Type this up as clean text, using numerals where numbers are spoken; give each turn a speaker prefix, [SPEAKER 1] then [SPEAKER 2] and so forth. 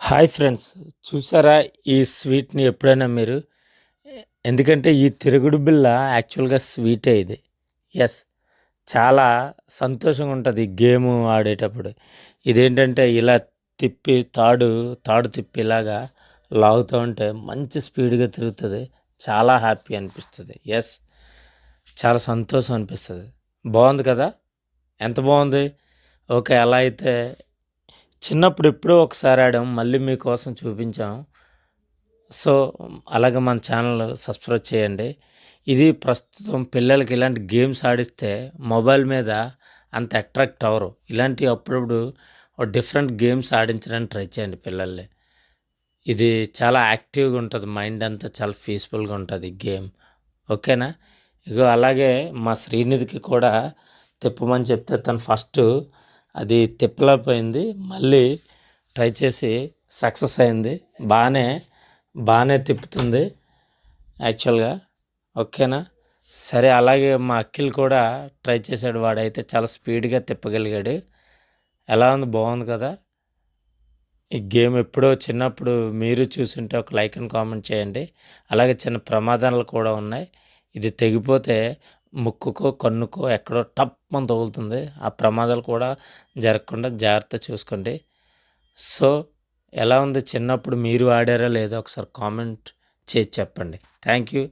[SPEAKER 1] Hi friends, చూసారా ఈ స్వీట్‌ని ఎప్పుడైనా మీరు? ఎందుకంటే ఈ తిరుగుడు బిళ్ళ యాక్చువల్‌గా స్వీటే ఇది. యెస్. చాలా సంతోషంగా ఉంటది ఈ గేము ఆడేటప్పుడు. ఇదేంటంటే ఇలా తిప్పి తాడు తిప్పి ఇలాగా లాగుతూ ఉంటే మంచి స్పీడ్‌గా తిరుగుతది. చాలా హ్యాపీ అనిపిస్తది. యెస్. చాలా సంతోషం అనిపిస్తది. బావుంది కదా! ఎంత బావుంది. ఓకే. అలా అయితే చిన్నప్పుడు ఎప్పుడో ఒకసారి ఆడాం. మళ్ళీ మీకోసం చూపించాం. సో, అలాగే మన ఛానల్ సబ్స్క్రైబ్ చేయండి. ఇది ప్రస్తుతం పిల్లలకి ఇలాంటి గేమ్స్ ఆడిస్తే మొబైల్ మీద అంత అట్రాక్ట్ అవ్వరు. ఇలాంటివి అప్పుడప్పుడు డిఫరెంట్ గేమ్స్ ఆడించడానికి ట్రై చేయండి పిల్లల్ని. ఇది చాలా యాక్టివ్‌గా ఉంటది. మైండ్ అంతా చాలా పీస్‌ఫుల్‌గా ఉంటది ఈ గేమ్. ఓకేనా? ఇగో అలాగే మా శ్రీనిధికి కూడా తిప్పమని చెప్తే తను ఫస్టు అది తిప్పలేకపోయింది. మళ్ళీ ట్రై చేసి సక్సెస్ అయింది. బానే తిప్పుతుంది యాక్చువల్‌గా. ఓకేనా? సరే అలాగే మా అఖిల్ కూడా ట్రై చేశాడు. వాడైతే చాలా స్పీడ్‌గా తిప్పగలిగాడు. ఎలా ఉంది? బావుంది కదా! ఈ గేమ్ ఎప్పుడో చిన్నప్పుడు మీరు చూసుంటే ఒక లైక్ అండ్ కామెంట్ చేయండి. అలాగే చిన్న ప్రమాదాలు కూడా ఉన్నాయి. ఇది తెగిపోతే ముక్కుకో, కన్నుకో ఎక్కడో టప్‌మని తగులుతుంది. ఆ ప్రమాదాలు కూడా జరగకుండా జాగ్రత్త చూసుకోండి. సో, ఎలా ఉంది? చిన్నప్పుడు మీరు ఆడారా లేదా? ఒకసారి కామెంట్ చేసి చెప్పండి. Thank you.